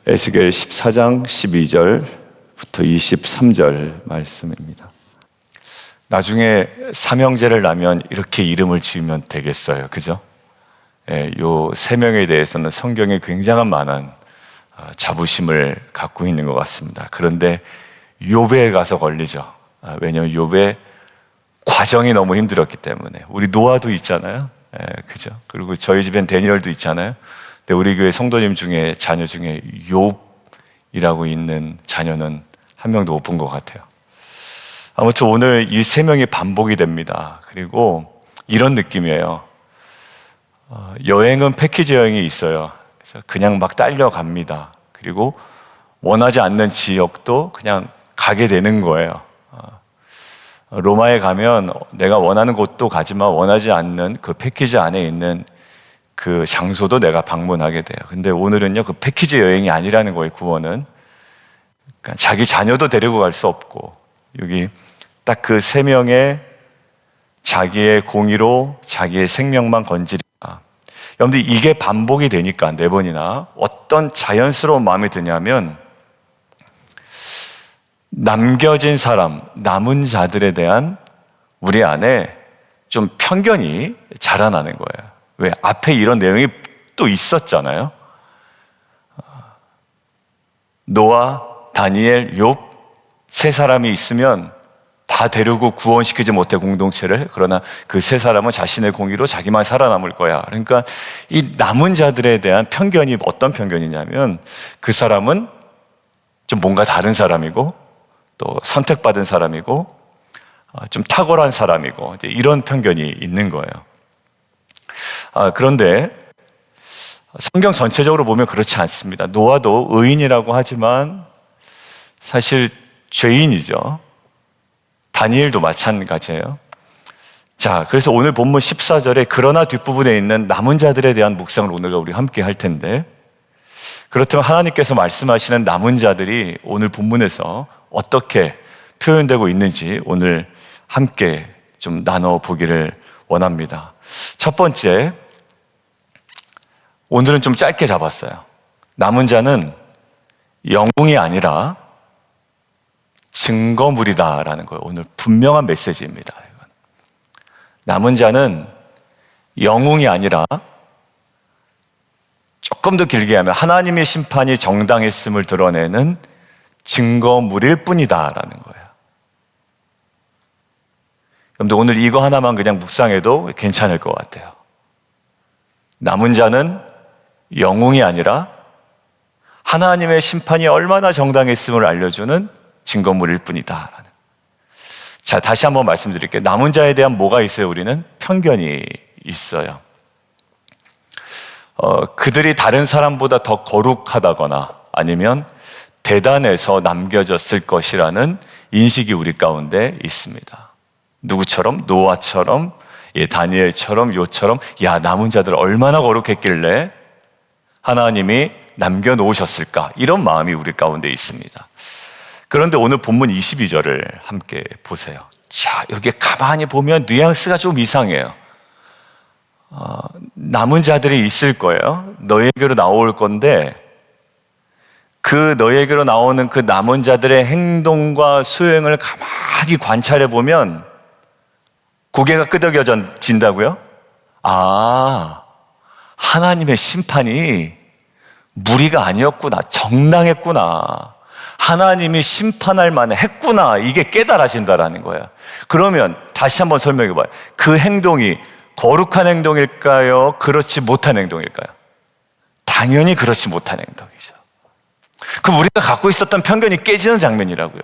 에스겔 14장 12절부터 23절 말씀입니다. 나중에 삼형제를 낳으면 이렇게 이름을 지으면 되겠어요. 그죠? 요 세 명에 대해서는 성경에 굉장한 많은 자부심을 갖고 있는 것 같습니다. 그런데 욥에 가서 걸리죠. 왜냐하면 욥의 과정이 너무 힘들었기 때문에. 우리 노아도 있잖아요. 그죠? 그리고 저희 집엔 데니엘도 있잖아요. 근데 우리 교회 성도님 중에 자녀 중에 욥이라고 있는 자녀는 한 명도 못 본 것 같아요. 아무튼 오늘 이 세 명이 반복이 됩니다. 그리고 이런 느낌이에요. 여행은 패키지 여행이 있어요. 그래서 그냥 막 딸려갑니다. 그리고 원하지 않는 지역도 그냥 가게 되는 거예요. 로마에 가면 내가 원하는 곳도 가지만 원하지 않는 그 패키지 안에 있는 그 장소도 내가 방문하게 돼요. 근데 오늘은요, 그 패키지 여행이 아니라는 거예요, 구원은. 그러니까 자기 자녀도 데리고 갈 수 없고, 여기 딱 그 세 명의 자기의 공의로 자기의 생명만 건지리라. 여러분들 이게 반복이 되니까 네 번이나 어떤 자연스러운 마음이 드냐면 남겨진 사람, 남은 자들에 대한 우리 안에 좀 편견이 자라나는 거예요. 왜? 앞에 이런 내용이 또 있었잖아요. 노아, 다니엘, 욥 세 사람이 있으면 다 데리고 구원시키지 못해 공동체를. 그러나 그 세 사람은 자신의 공의로 자기만 살아남을 거야. 그러니까 이 남은 자들에 대한 편견이 어떤 편견이냐면 그 사람은 좀 뭔가 다른 사람이고 또 선택받은 사람이고 좀 탁월한 사람이고 이런 편견이 있는 거예요. 그런데 성경 전체적으로 보면 그렇지 않습니다. 노아도 의인이라고 하지만 사실 죄인이죠. 다니엘도 마찬가지예요. 자, 그래서 오늘 본문 14절에 그러나 뒷부분에 있는 남은 자들에 대한 묵상을 오늘 우리 함께 할 텐데, 그렇다면 하나님께서 말씀하시는 남은 자들이 오늘 본문에서 어떻게 표현되고 있는지 오늘 함께 좀 나눠보기를 원합니다. 첫 번째, 오늘은 좀 짧게 잡았어요. 남은 자는 영웅이 아니라 증거물이다라는 거예요. 오늘 분명한 메시지입니다. 남은 자는 영웅이 아니라 조금 더 길게 하면 하나님의 심판이 정당했음을 드러내는 증거물일 뿐이다라는 거예요. 여러분들 오늘 이거 하나만 그냥 묵상해도 괜찮을 것 같아요. 남은 자는 영웅이 아니라 하나님의 심판이 얼마나 정당했음을 알려주는 증거물일 뿐이다. 자, 다시 한번 말씀드릴게요. 남은 자에 대한 뭐가 있어요? 우리는 편견이 있어요. 그들이 다른 사람보다 더 거룩하다거나 아니면 대단해서 남겨졌을 것이라는 인식이 우리 가운데 있습니다. 누구처럼? 노아처럼, 다니엘처럼, 욥처럼, 야, 남은 자들 얼마나 거룩했길래 하나님이 남겨놓으셨을까? 이런 마음이 우리 가운데 있습니다. 그런데 오늘 본문 22절을 함께 보세요. 자, 여기 가만히 보면 뉘앙스가 좀 이상해요. 남은 자들이 있을 거예요. 너에게로 나올 건데 그 너에게로 나오는 그 남은 자들의 행동과 수행을 가만히 관찰해 보면 고개가 끄덕여진다고요? 하나님의 심판이 무리가 아니었구나. 정당했구나. 하나님이 심판할 만해 했구나. 이게 깨달아진다라는 거예요. 그러면 다시 한번 설명해 봐요. 그 행동이 거룩한 행동일까요? 그렇지 못한 행동일까요? 당연히 그렇지 못한 행동이죠. 그럼 우리가 갖고 있었던 편견이 깨지는 장면이라고요.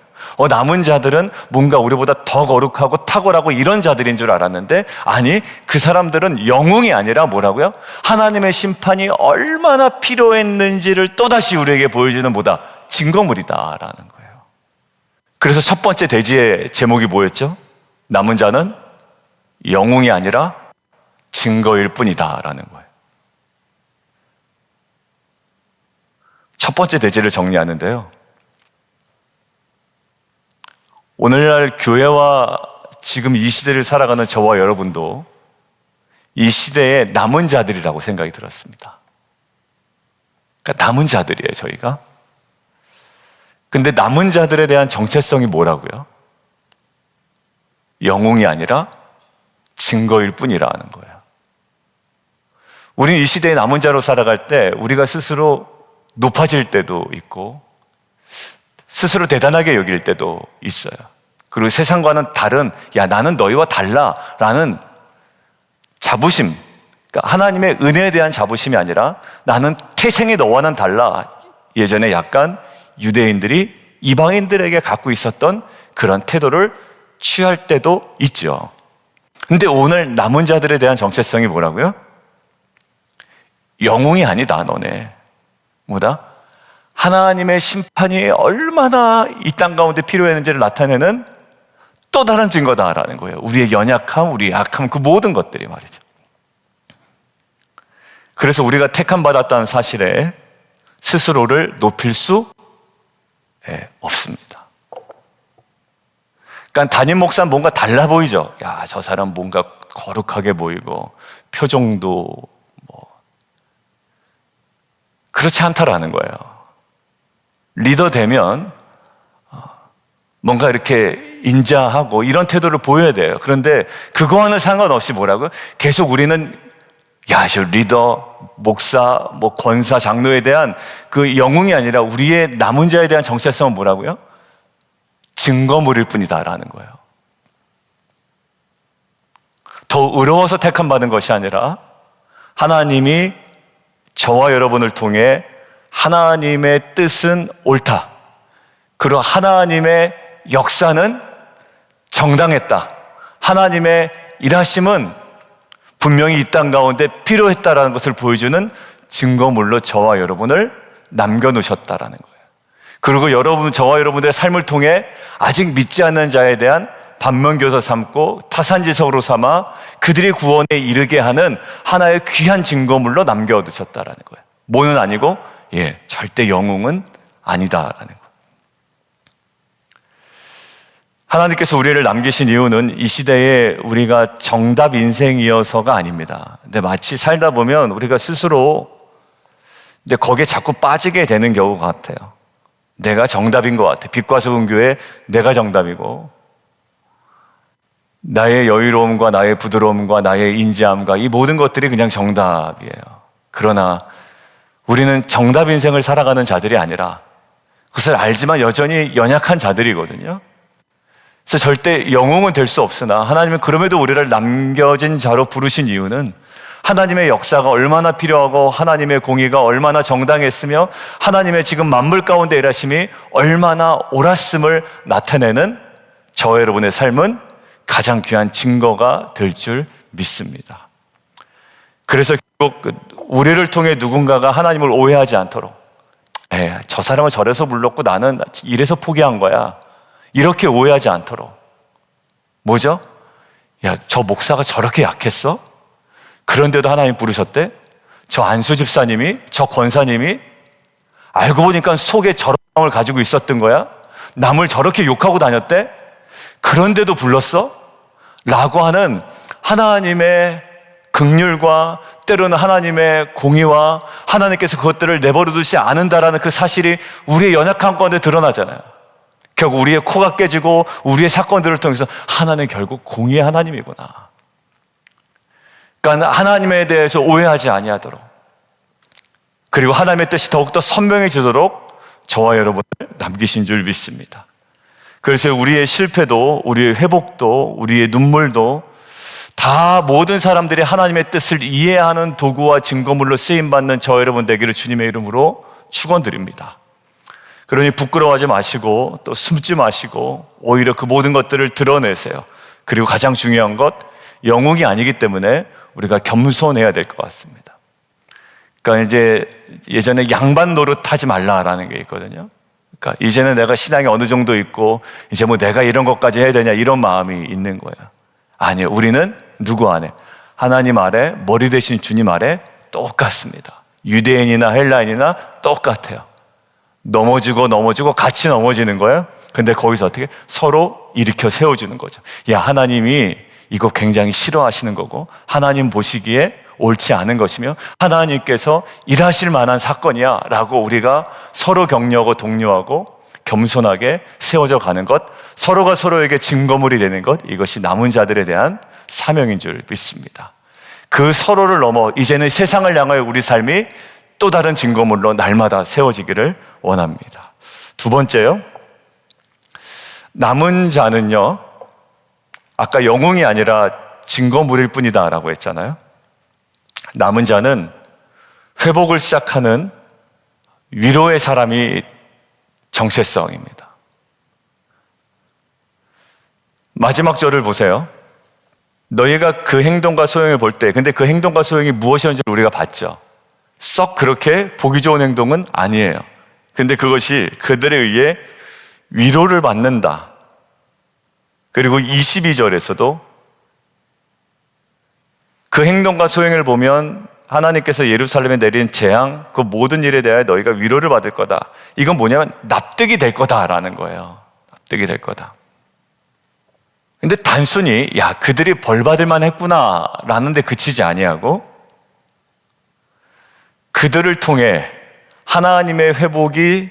남은 자들은 뭔가 우리보다 더 거룩하고 탁월하고 이런 자들인 줄 알았는데 아니, 그 사람들은 영웅이 아니라 뭐라고요? 하나님의 심판이 얼마나 필요했는지를 또다시 우리에게 보여주는 뭐다? 증거물이다라는 거예요. 그래서 첫 번째 대지의 제목이 뭐였죠? 남은 자는 영웅이 아니라 증거일 뿐이다라는 거예요. 첫 번째 대지를 정리하는데요. 오늘날 교회와 지금 이 시대를 살아가는 저와 여러분도 이 시대의 남은 자들이라고 생각이 들었습니다. 그러니까 남은 자들이에요, 저희가. 근데 남은 자들에 대한 정체성이 뭐라고요? 영웅이 아니라 증거일 뿐이라는 거예요. 우리는 이 시대의 남은 자로 살아갈 때 우리가 스스로 높아질 때도 있고 스스로 대단하게 여길 때도 있어요. 그리고 세상과는 다른, 야, 나는 너희와 달라 라는 자부심, 그러니까 하나님의 은혜에 대한 자부심이 아니라 나는 태생이 너와는 달라. 예전에 약간 유대인들이 이방인들에게 갖고 있었던 그런 태도를 취할 때도 있죠. 근데 오늘 남은 자들에 대한 정체성이 뭐라고요? 영웅이 아니다, 너네. 뭐다? 하나님의 심판이 얼마나 이 땅 가운데 필요했는지를 나타내는 또 다른 증거다라는 거예요. 우리의 연약함, 우리의 약함, 그 모든 것들이 말이죠. 그래서 우리가 택함 받았다는 사실에 스스로를 높일 수 없습니다. 그러니까 담임 목사는 뭔가 달라 보이죠. 야, 저 사람 뭔가 거룩하게 보이고 표정도 그렇지 않다라는 거예요. 리더 되면 뭔가 이렇게 인자하고 이런 태도를 보여야 돼요. 그런데 그거와는 상관없이 뭐라고요? 계속 우리는 저 리더, 목사, 권사, 장로에 대한 그 영웅이 아니라 우리의 남은 자에 대한 정체성은 뭐라고요? 증거물일 뿐이다라는 거예요. 더 의로워서 택함 받은 것이 아니라 하나님이 저와 여러분을 통해 하나님의 뜻은 옳다. 그리고 하나님의 역사는 정당했다. 하나님의 일하심은 분명히 이 땅 가운데 필요했다라는 것을 보여주는 증거물로 저와 여러분을 남겨놓으셨다라는 거예요. 그리고 저와 여러분들의 삶을 통해 아직 믿지 않는 자에 대한 반면교사 삼고 타산지석으로 삼아 그들의 구원에 이르게 하는 하나의 귀한 증거물로 남겨두셨다라는 거예요. 뭐는 아니고 절대 영웅은 아니다라는 거예요. 하나님께서 우리를 남기신 이유는 이 시대에 우리가 정답 인생이어서가 아닙니다. 근데 마치 살다 보면 우리가 스스로 거기에 자꾸 빠지게 되는 경우가 같아요. 내가 정답인 것 같아. 빛과 소금 교회 내가 정답이고 나의 여유로움과 나의 부드러움과 나의 인자함과 이 모든 것들이 그냥 정답이에요. 그러나 우리는 정답 인생을 살아가는 자들이 아니라 그것을 알지만 여전히 연약한 자들이거든요. 그래서 절대 영웅은 될 수 없으나 하나님은 그럼에도 우리를 남겨진 자로 부르신 이유는 하나님의 역사가 얼마나 필요하고 하나님의 공의가 얼마나 정당했으며 하나님의 지금 만물 가운데 일하심이 얼마나 옳았음을 나타내는 저와 여러분의 삶은 가장 귀한 증거가 될 줄 믿습니다. 그래서 결국 우리를 통해 누군가가 하나님을 오해하지 않도록 저 사람은 저래서 불렀고 나는 이래서 포기한 거야. 이렇게 오해하지 않도록 뭐죠? 저 목사가 저렇게 약했어? 그런데도 하나님 부르셨대? 저 안수 집사님이, 저 권사님이 알고 보니까 속에 저런 마음을 가지고 있었던 거야? 남을 저렇게 욕하고 다녔대? 그런데도 불렀어? 라고 하는 하나님의 긍휼과 때로는 하나님의 공의와 하나님께서 그것들을 내버려 두지 않는다라는 그 사실이 우리의 연약한 가운데 드러나잖아요. 결국 우리의 코가 깨지고 우리의 사건들을 통해서 하나님 결국 공의의 하나님이구나. 그러니까 하나님에 대해서 오해하지 아니하도록 그리고 하나님의 뜻이 더욱더 선명해지도록 저와 여러분을 남기신 줄 믿습니다. 그래서 우리의 실패도 우리의 회복도 우리의 눈물도 다 모든 사람들이 하나님의 뜻을 이해하는 도구와 증거물로 쓰임받는 저와 여러분 되기를 주님의 이름으로 축원드립니다. 그러니 부끄러워하지 마시고 또 숨지 마시고 오히려 그 모든 것들을 드러내세요. 그리고 가장 중요한 것 영웅이 아니기 때문에 우리가 겸손해야 될 것 같습니다. 그러니까 이제 예전에 양반 노릇하지 말라라는 게 있거든요. 그러니까 이제는 내가 신앙이 어느 정도 있고 이제 내가 이런 것까지 해야 되냐 이런 마음이 있는 거예요. 아니요, 우리는 누구 안에? 하나님 아래 머리 대신 주님 아래 똑같습니다. 유대인이나 헬라인이나 똑같아요. 넘어지고 같이 넘어지는 거예요. 근데 거기서 어떻게? 서로 일으켜 세워주는 거죠. 하나님이 이거 굉장히 싫어하시는 거고 하나님 보시기에 옳지 않은 것이며 하나님께서 일하실 만한 사건이야 라고 우리가 서로 격려하고 독려하고 겸손하게 세워져 가는 것, 서로가 서로에게 증거물이 되는 것, 이것이 남은 자들에 대한 사명인 줄 믿습니다. 그 서로를 넘어 이제는 세상을 향하여 우리 삶이 또 다른 증거물로 날마다 세워지기를 원합니다. 두 번째요, 남은 자는요, 아까 영웅이 아니라 증거물일 뿐이다 라고 했잖아요. 남은 자는 회복을 시작하는 위로의 사람이 정체성입니다. 마지막 절을 보세요. 너희가 그 행동과 소용을 볼 때, 근데 그 행동과 소용이 무엇이었는지 우리가 봤죠. 썩 그렇게 보기 좋은 행동은 아니에요. 근데 그것이 그들에 의해 위로를 받는다. 그리고 22절에서도 그 행동과 소행을 보면 하나님께서 예루살렘에 내린 재앙, 그 모든 일에 대하여 너희가 위로를 받을 거다. 이건 뭐냐면 납득이 될 거다라는 거예요. 납득이 될 거다. 근데 단순히 야, 그들이 벌 받을 만 했구나 라는 데 그치지 아니하고 그들을 통해 하나님의 회복이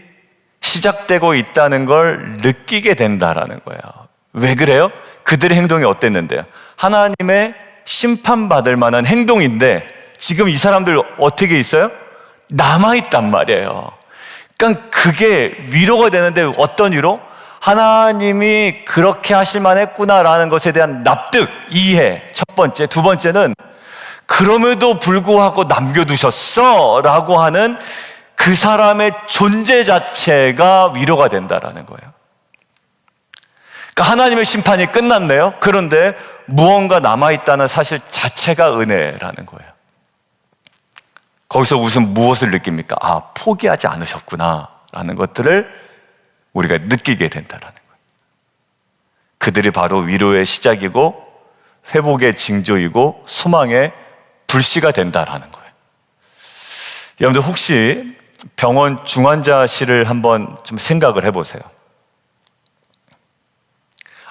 시작되고 있다는 걸 느끼게 된다라는 거예요. 왜 그래요? 그들의 행동이 어땠는데요? 하나님의 심판받을 만한 행동인데 지금 이 사람들 어떻게 있어요? 남아있단 말이에요. 그러니까 그게 위로가 되는데 어떤 위로? 하나님이 그렇게 하실 만했구나라는 것에 대한 납득, 이해, 첫 번째. 두 번째는 그럼에도 불구하고 남겨두셨어 라고 하는 그 사람의 존재 자체가 위로가 된다라는 거예요. 그러니까 하나님의 심판이 끝났네요. 그런데 무언가 남아있다는 사실 자체가 은혜라는 거예요. 거기서 무엇을 느낍니까? 아, 포기하지 않으셨구나 라는 것들을 우리가 느끼게 된다는 거예요. 그들이 바로 위로의 시작이고 회복의 징조이고 소망의 불씨가 된다는 거예요. 여러분들 혹시 병원 중환자실을 한번 좀 생각을 해보세요.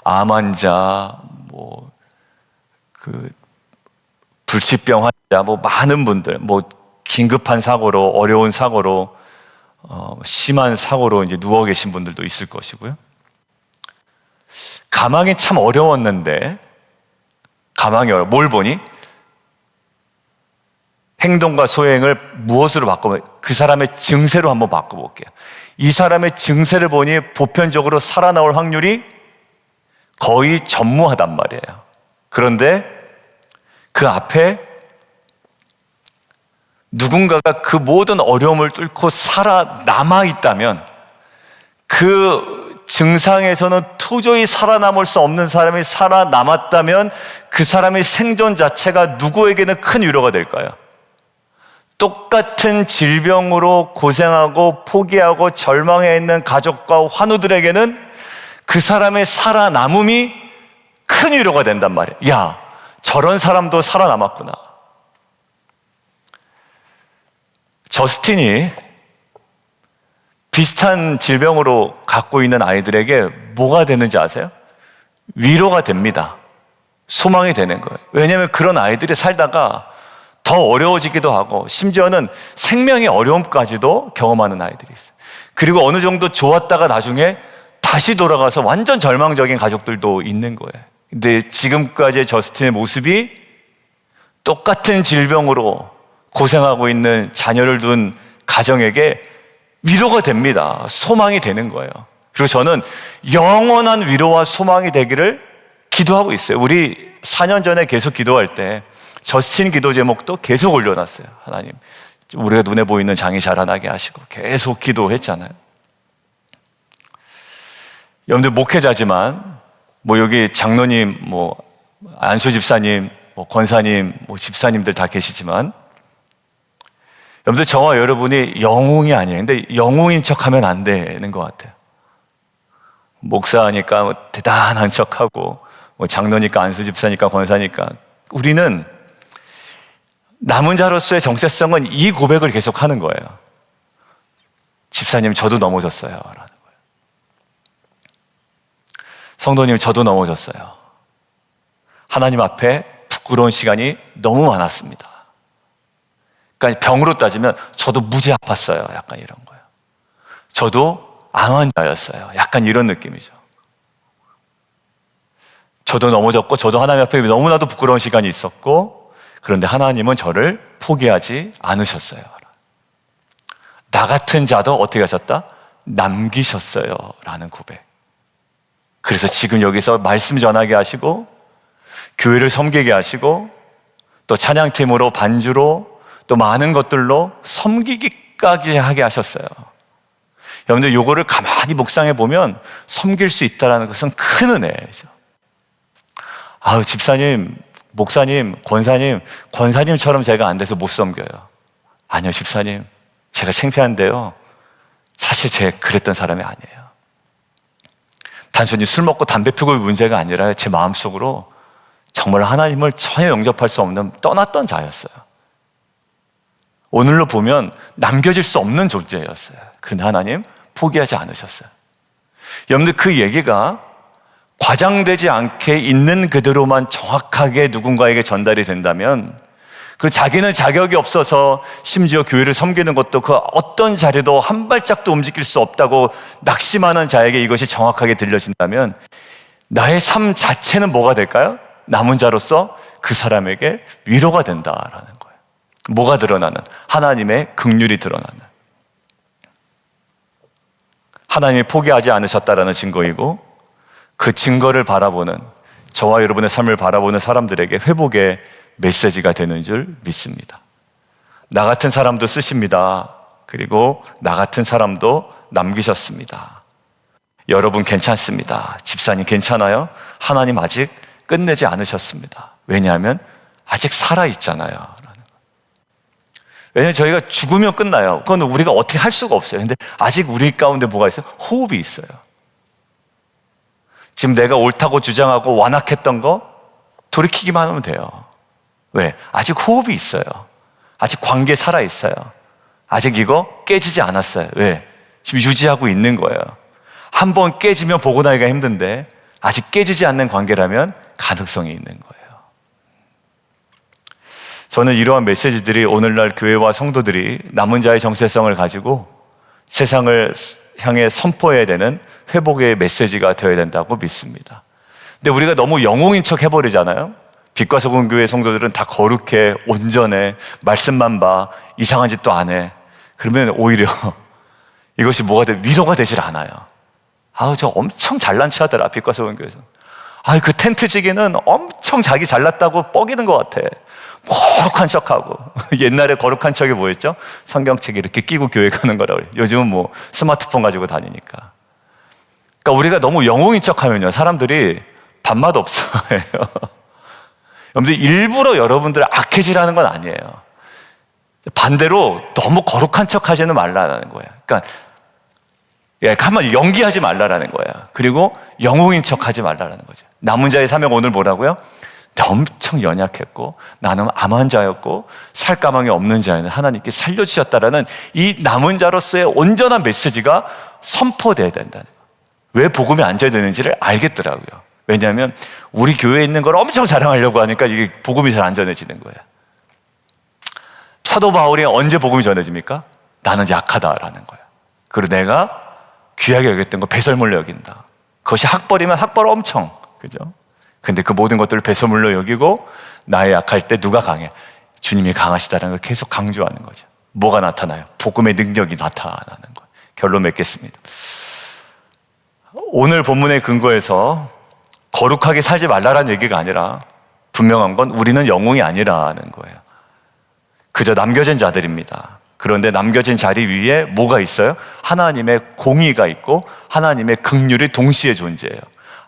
암 환자, 불치병 환자, 많은 분들, 긴급한 사고로, 어려운 사고로, 심한 사고로 이제 누워 계신 분들도 있을 것이고요. 가망이 참 어려웠는데, 뭘 보니? 행동과 소행을 무엇으로 바꾸면 그 사람의 증세로 한번 바꿔볼게요. 이 사람의 증세를 보니 보편적으로 살아나올 확률이 거의 전무하단 말이에요. 그런데 그 앞에 누군가가 그 모든 어려움을 뚫고 살아남아 있다면 그 증상에서는 도저히 살아남을 수 없는 사람이 살아남았다면 그 사람의 생존 자체가 누구에게는 큰 위로가 될까요? 똑같은 질병으로 고생하고 포기하고 절망해 있는 가족과 환우들에게는 그 사람의 살아남음이 큰 위로가 된단 말이에요. 야, 저런 사람도 살아남았구나. 저스틴이 비슷한 질병으로 갖고 있는 아이들에게 뭐가 되는지 아세요? 위로가 됩니다. 소망이 되는 거예요. 왜냐하면 그런 아이들이 살다가 더 어려워지기도 하고 심지어는 생명의 어려움까지도 경험하는 아이들이 있어요. 그리고 어느 정도 좋았다가 나중에 다시 돌아가서 완전 절망적인 가족들도 있는 거예요. 근데 지금까지의 저스틴의 모습이 똑같은 질병으로 고생하고 있는 자녀를 둔 가정에게 위로가 됩니다. 소망이 되는 거예요. 그리고 저는 영원한 위로와 소망이 되기를 기도하고 있어요. 우리 4년 전에 계속 기도할 때 저스틴 기도 제목도 계속 올려놨어요. 하나님, 우리가 눈에 보이는 장이 자라나게 하시고 계속 기도했잖아요. 여러분들 목회자지만 여기 장로님, 안수 집사님, 권사님, 집사님들 다 계시지만 여러분들 저와 여러분이 영웅이 아니에요. 근데 영웅인 척하면 안 되는 것 같아요. 목사니까 대단한 척하고 장로니까 안수 집사니까 권사니까 우리는 남은 자로서의 정체성은 이 고백을 계속하는 거예요. 집사님, 저도 넘어졌어요 라는 거예요. 성도님, 저도 넘어졌어요. 하나님 앞에 부끄러운 시간이 너무 많았습니다. 그러니까 병으로 따지면 저도 무지 아팠어요. 약간 이런 거예요. 저도 암환자였어요. 약간 이런 느낌이죠. 저도 넘어졌고 저도 하나님 앞에 너무나도 부끄러운 시간이 있었고, 그런데 하나님은 저를 포기하지 않으셨어요. 나 같은 자도 어떻게 하셨다? 남기셨어요 라는 고백. 그래서 지금 여기서 말씀 전하게 하시고, 교회를 섬기게 하시고, 또 찬양팀으로 반주로 또 많은 것들로 섬기기까지 하게 하셨어요. 여러분들 요거를 가만히 묵상해 보면 섬길 수 있다는 것은 큰 은혜죠. 아유, 집사님, 목사님, 권사님처럼 제가 안 돼서 못 섬겨요. 아니요, 집사님, 제가 창피한데요, 사실 제가 그랬던 사람이 아니에요. 단순히 술 먹고 담배 피고 문제가 아니라 제 마음속으로 정말 하나님을 전혀 영접할 수 없는 떠났던 자였어요. 오늘로 보면 남겨질 수 없는 존재였어요. 그런데 하나님 포기하지 않으셨어요. 여러분들, 그 얘기가 과장되지 않게 있는 그대로만 정확하게 누군가에게 전달이 된다면, 그리고 자기는 자격이 없어서 심지어 교회를 섬기는 것도 그 어떤 자리도 한 발짝도 움직일 수 없다고 낙심하는 자에게 이것이 정확하게 들려진다면, 나의 삶 자체는 뭐가 될까요? 남은 자로서 그 사람에게 위로가 된다라는 거예요. 뭐가 드러나는? 하나님의 긍휼이 드러나는, 하나님이 포기하지 않으셨다라는 증거이고, 그 증거를 바라보는, 저와 여러분의 삶을 바라보는 사람들에게 회복의 메시지가 되는 줄 믿습니다. 나 같은 사람도 쓰십니다. 그리고 나 같은 사람도 남기셨습니다. 여러분 괜찮습니다. 집사님 괜찮아요? 하나님 아직 끝내지 않으셨습니다. 왜냐하면 아직 살아있잖아요. 왜냐하면 저희가 죽으면 끝나요. 그건 우리가 어떻게 할 수가 없어요. 근데 아직 우리 가운데 뭐가 있어요? 호흡이 있어요. 지금 내가 옳다고 주장하고 완악했던 거 돌이키기만 하면 돼요. 왜? 아직 호흡이 있어요. 아직 관계 살아있어요. 아직 이거 깨지지 않았어요. 왜? 지금 유지하고 있는 거예요. 한번 깨지면 보고 나기가 힘든데 아직 깨지지 않는 관계라면 가능성이 있는 거예요. 저는 이러한 메시지들이 오늘날 교회와 성도들이 남은 자의 정체성을 가지고 세상을 향해 선포해야 되는 회복의 메시지가 되어야 된다고 믿습니다. 근데 우리가 너무 영웅인 척 해버리잖아요. 빛과 소금 교회 성도들은 다 거룩해, 온전해, 말씀만 봐, 이상한 짓도 안 해. 그러면 오히려 이것이 뭐가 돼? 위로가 되질 않아요. 아우, 저 엄청 잘난 체 하더라, 빛과 소금 교회에서. 아유, 그 텐트 지기는 엄청 자기 잘났다고 뻐기는 것 같아. 거룩한 척하고. 옛날에 거룩한 척이 뭐였죠? 성경책 이렇게 끼고 교회 가는 거라고 그래요. 요즘은 뭐 스마트폰 가지고 다니니까. 그러니까 우리가 너무 영웅인 척하면요, 사람들이 밥맛 없어요. 여러분들, 일부러 여러분들 악해지라는 건 아니에요. 반대로 너무 거룩한 척 하지는 말라는 거예요. 그러니까 가만 연기하지 말라라는 거예요. 그리고 영웅인 척 하지 말라는 거죠. 남은 자의 사명 오늘 뭐라고요? 엄청 연약했고 나는 암한 자였고 살가망이 없는 자에는 하나님께 살려주셨다라는 이 남은 자로서의 온전한 메시지가 선포돼야 된다는 거예요. 왜 복음이 안 전해지는지를 알겠더라고요. 왜냐하면 우리 교회에 있는 걸 엄청 자랑하려고 하니까 이게 복음이 잘 안 전해지는 거예요. 사도 바울이 언제 복음이 전해집니까? 나는 약하다라는 거예요. 그리고 내가 귀하게 여겼던 거 배설물로 여긴다. 그것이 학벌이면 학벌 엄청, 그죠? 근데 그 모든 것들을 배설물로 여기고 나의 약할 때 누가 강해? 주님이 강하시다는 걸 계속 강조하는 거죠. 뭐가 나타나요? 복음의 능력이 나타나는 거예요. 결론 맺겠습니다. 오늘 본문의 근거에서 거룩하게 살지 말라라는 얘기가 아니라 분명한 건 우리는 영웅이 아니라는 거예요. 그저 남겨진 자들입니다. 그런데 남겨진 자리 위에 뭐가 있어요? 하나님의 공의가 있고 하나님의 긍휼이 동시에 존재해요.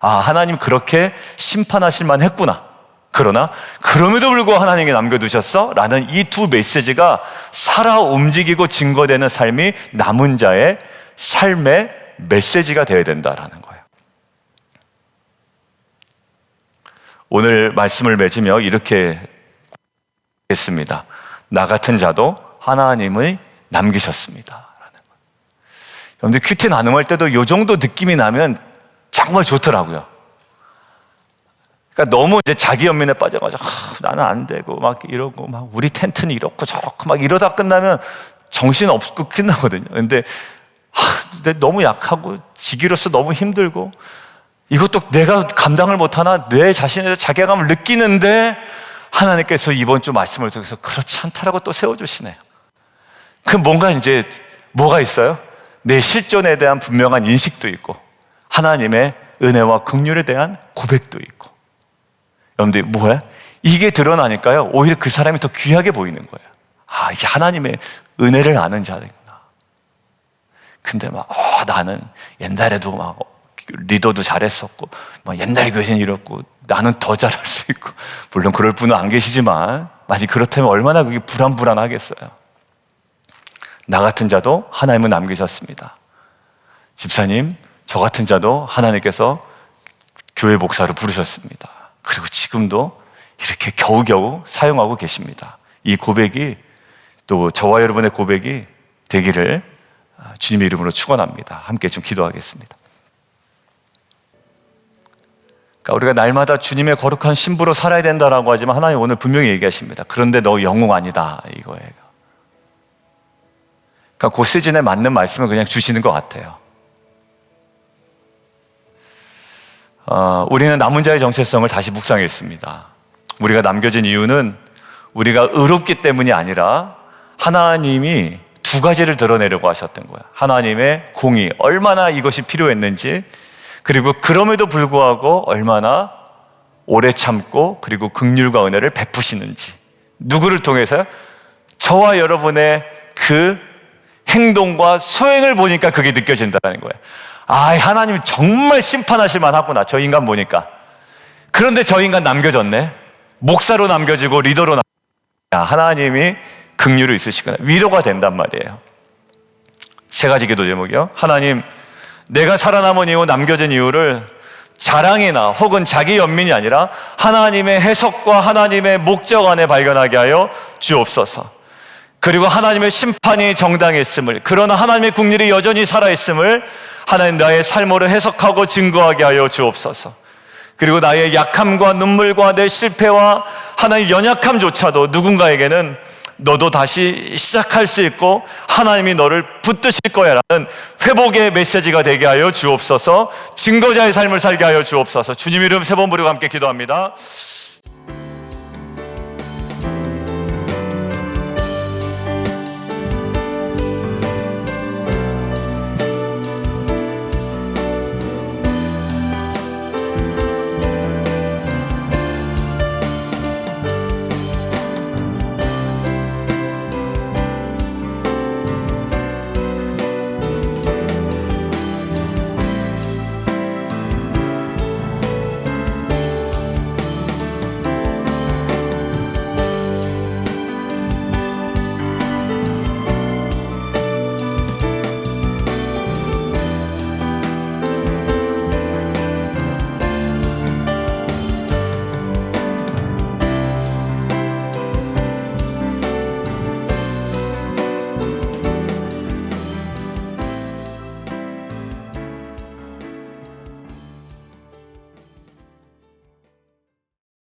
아, 하나님 그렇게 심판하실 만했구나. 그러나 그럼에도 불구하고 하나님께 남겨두셨어? 라는 이 두 메시지가 살아 움직이고 증거되는 삶이 남은 자의 삶의 메시지가 되어야 된다라는 거예요. 오늘 말씀을 맺으며 이렇게 했습니다. 나 같은 자도 하나님을 남기셨습니다. 여러분들 큐티 나눔할 때도 이 정도 느낌이 나면 정말 좋더라고요. 그러니까 너무 이제 자기 연민에 빠져가지고 나는 안 되고 막 이러고 막 우리 텐트는 이렇고 저렇고 막 이러다 끝나면 정신 없고 끝나거든요. 근데 너무 약하고 지기로서 너무 힘들고 이것도 내가 감당을 못하나 내 자신에 대해 자괴감을 느끼는데 하나님께서 이번 주 말씀을 통해서 그렇지 않다라고 또 세워주시네요. 그 뭔가 이제 뭐가 있어요? 내 실존에 대한 분명한 인식도 있고 하나님의 은혜와 긍휼에 대한 고백도 있고. 여러분들 뭐야? 이게 드러나니까요 오히려 그 사람이 더 귀하게 보이는 거예요. 이제 하나님의 은혜를 아는 자구나. 근데 나는 옛날에도 리더도 잘했었고 옛날 교회는 이렇고 나는 더 잘할 수 있고, 물론 그럴 분은 안 계시지만 만약 그렇다면 얼마나 그게 불안하겠어요. 나 같은 자도 하나님은 남기셨습니다. 집사님, 저 같은 자도 하나님께서 교회 목사로 부르셨습니다. 그리고 지금도 이렇게 겨우겨우 사용하고 계십니다. 이 고백이 또 저와 여러분의 고백이 되기를 주님의 이름으로 축원합니다. 함께 좀 기도하겠습니다. 그러니까 우리가 날마다 주님의 거룩한 신부로 살아야 된다라고 하지만 하나님 오늘 분명히 얘기하십니다. 그런데 너 영웅 아니다 이거예요. 그러니까 그 시즌에 맞는 말씀을 그냥 주시는 것 같아요. 우리는 남은 자의 정체성을 다시 묵상했습니다. 우리가 남겨진 이유는 우리가 의롭기 때문이 아니라 하나님이 두 가지를 드러내려고 하셨던 거야. 하나님의 공의, 얼마나 이것이 필요했는지, 그리고 그럼에도 불구하고 얼마나 오래 참고 그리고 긍휼과 은혜를 베푸시는지. 누구를 통해서요? 저와 여러분의 그 행동과 소행을 보니까 그게 느껴진다는 거예요. 하나님이 정말 심판하실만 하구나, 저 인간 보니까. 그런데 저 인간 남겨졌네. 목사로 남겨지고 리더로 하나님이 긍휼이 있으시구나, 위로가 된단 말이에요. 세 가지 기도 제목이요. 하나님, 내가 살아남은 이유, 남겨진 이유를 자랑이나 혹은 자기 연민이 아니라 하나님의 해석과 하나님의 목적 안에 발견하게 하여 주옵소서. 그리고 하나님의 심판이 정당했음을, 그러나 하나님의 긍휼이 여전히 살아있음을 하나님 나의 삶으로 해석하고 증거하게 하여 주옵소서. 그리고 나의 약함과 눈물과 내 실패와 하나님의 연약함조차도 누군가에게는 너도 다시 시작할 수 있고 하나님이 너를 붙드실 거야 라는 회복의 메시지가 되게 하여 주옵소서. 증거자의 삶을 살게 하여 주옵소서. 주님 이름 세 번 부르고 함께 기도합니다.